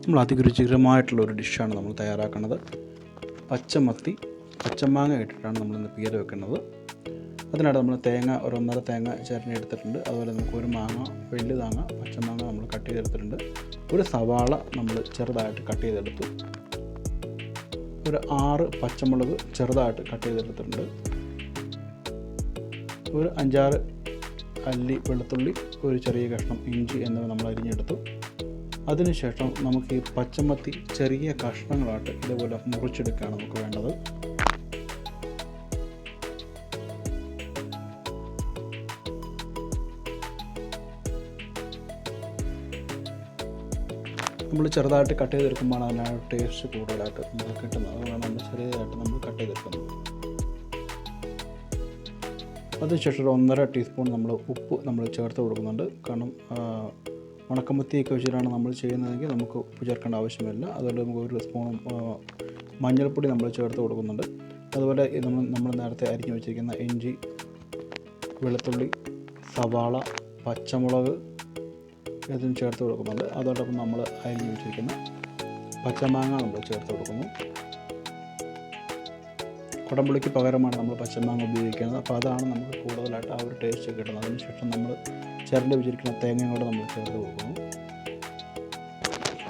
നമ്മൾ അതിരുചികരമായിട്ടുള്ളൊരു ഡിഷാണ് നമ്മൾ തയ്യാറാക്കുന്നത്. പച്ചമത്തി പച്ചമാങ്ങ ഇട്ടിട്ടാണ് നമ്മളിന്ന് പീര വെക്കുന്നത്. അതിനായിട്ട് നമ്മൾ തേങ്ങ ഒരു 1.5 തേങ്ങ ചിരണ്ടി എടുത്തിട്ടുണ്ട്. അതുപോലെ നമുക്ക് ഒരു മാങ്ങ, വലിയ മാങ്ങ, പച്ചമാങ്ങ നമ്മൾ കട്ട് ചെയ്തെടുത്തിട്ടുണ്ട്. ഒരു സവാള നമ്മൾ ചെറുതായിട്ട് കട്ട് ചെയ്തെടുത്തു. ഒരു 6 പച്ചമുളക് ചെറുതായിട്ട് കട്ട് ചെയ്തെടുത്തിട്ടുണ്ട്. ഒരു 5-6 അല്ലി വെളുത്തുള്ളി, ഒരു ചെറിയ കഷ്ണം ഇഞ്ചി എന്നിവ നമ്മൾ അരിഞ്ഞെടുത്തു. അതിനുശേഷം നമുക്ക് ഈ പച്ചമത്തി ചെറിയ കഷ്ണങ്ങളായിട്ട് ഇതേപോലെ മുറിച്ചെടുക്കുകയാണ് നമുക്ക് വേണ്ടത്. നമ്മൾ ചെറുതായിട്ട് കട്ട് ചെയ്തെടുക്കുമ്പോഴാണ് അതിനാണ് ടേസ്റ്റ് കൂടുതലായിട്ട് നമുക്ക് കിട്ടുന്നത്. അതുകൊണ്ടാണ് നമ്മൾ ചെറിയതായിട്ട് നമ്മൾ കട്ട് ചെയ്തെടുക്കുന്നത്. അതിനുശേഷം ഒരു 1.5 ടീസ്പൂൺ നമ്മൾ ഉപ്പ് നമ്മൾ ചേർത്ത് കൊടുക്കുന്നുണ്ട്. കാരണം ഉണക്കമത്തിയൊക്കെ വെച്ചിട്ടാണ് നമ്മൾ ചെയ്യുന്നതെങ്കിൽ നമുക്ക് ഉപ്പ് ചേർക്കേണ്ട ആവശ്യമില്ല. അതുപോലെ നമുക്ക് 1 സ്പൂൺ മഞ്ഞൾപ്പൊടി നമ്മൾ ചേർത്ത് കൊടുക്കുന്നുണ്ട്. അതുപോലെ നമ്മൾ നേരത്തെ അരിഞ്ഞു വെച്ചിരിക്കുന്ന ഇഞ്ചി, വെളുത്തുള്ളി, സവാള, പച്ചമുളക് ഇതിന് ചേർത്ത് കൊടുക്കുന്നുണ്ട്. അതോടൊപ്പം നമ്മൾ അരിഞ്ഞു വെച്ചിരിക്കുന്ന പച്ചമാങ്ങ നമ്മൾ ചേർത്ത് കൊടുക്കുന്നു. കുടംപുളിക്ക് പകരമാണ് നമ്മൾ പച്ചമാങ്ങ ഉപയോഗിക്കുന്നത്. അപ്പോൾ അതാണ് നമുക്ക് കൂടുതലായിട്ട് ആ ഒരു ടേസ്റ്റ് കിട്ടുന്നത്. അതിനുശേഷം നമ്മൾ ചിരണ്ടി വെച്ചിരിക്കുന്ന തേങ്ങയും കൂടെ നമ്മൾ ചേർത്ത് കൊടുക്കുന്നു.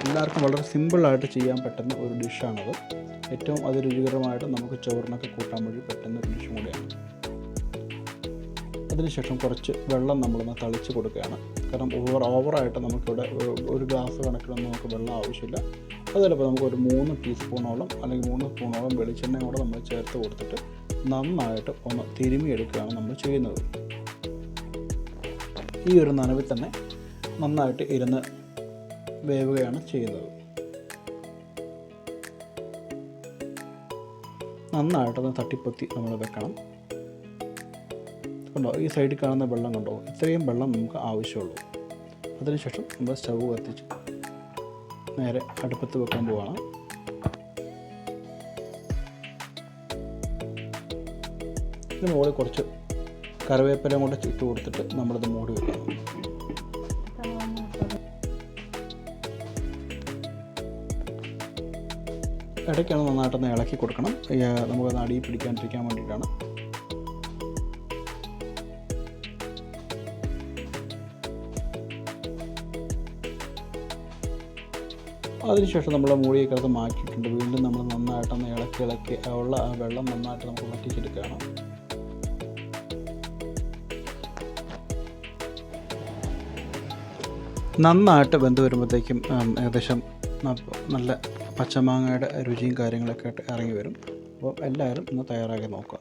എല്ലാവർക്കും വളരെ സിമ്പിളായിട്ട് ചെയ്യാൻ പറ്റുന്ന ഒരു ഡിഷാണത്. ഏറ്റവും രുചികരമായിട്ട് നമുക്ക് ചോറിനൊക്കെ കൂട്ടാൻ വേണ്ടി പറ്റുന്ന ഒരു ഡിഷും കൂടിയാണ്. അതിനുശേഷം കുറച്ച് വെള്ളം നമ്മളൊന്ന് തളിച്ച് കൊടുക്കുകയാണ്. കാരണം ഓവറായിട്ട് നമുക്കിവിടെ ഒരു ഗ്ലാസ് കണക്കിലൊന്നും നമുക്ക് വെള്ളം ആവശ്യമില്ല. അതുപോലെ നമുക്ക് ഒരു 3 ടീസ്പൂണോളം അല്ലെങ്കിൽ 3 സ്പൂണോളം വെളിച്ചെണ്ണയും കൂടെ നമ്മൾ ചേർത്ത് കൊടുത്തിട്ട് നന്നായിട്ട് ഒന്ന് തിരുമിയെടുക്കുകയാണ് നമ്മൾ ചെയ്യുന്നത്. ഈ ഒരു നനവിൽ തന്നെ നന്നായിട്ട് ഇരുന്ന് വേവുകയാണ് ചെയ്യുന്നത്. നന്നായിട്ടൊന്ന് തട്ടിപ്പൊത്തി നമ്മൾ വെക്കണം. കണ്ടോ, ഈ സൈഡിൽ കാണുന്ന വെള്ളം കണ്ടോ, ഇത്രയും വെള്ളം നമുക്ക് ആവശ്യമുള്ളൂ. അതിനുശേഷം നമ്മൾ സ്റ്റവ് കത്തിച്ച് നേരെ അടുപ്പത്ത് വെക്കാൻ പോവുകയാണ്. ഇതിന് മുകളിൽ കുറച്ച് കറിവേപ്പിലയും കൂടെ ഇട്ട് കൊടുത്തിട്ട് നമ്മളിത് മൂടി വെക്കണം. ഇടയ്ക്കാണ് നന്നായിട്ടൊന്ന് ഇളക്കി കൊടുക്കണം. നമുക്കത് അടിയിൽ പിടിക്കാണ്ടിരിക്കാൻ വേണ്ടിയിട്ടാണ്. അതിനുശേഷം നമ്മൾ മൂടിയൊക്കെ അത് മാറ്റിയിട്ടുണ്ട്. വീണ്ടും നമ്മൾ നന്നായിട്ടൊന്ന് ഇളക്കി ഉള്ള ആ വെള്ളം നന്നായിട്ട് നമുക്ക് വറ്റിച്ചെടുക്കുകയാണ്. നന്നായിട്ട് വെന്ത് വരുമ്പോഴത്തേക്കും ഏകദേശം നല്ല പച്ചമാങ്ങയുടെ രുചിയും കാര്യങ്ങളൊക്കെ ആയിട്ട് ഇറങ്ങി വരും. അപ്പോൾ എല്ലാവരും ഒന്ന് തയ്യാറാക്കി നോക്കുക.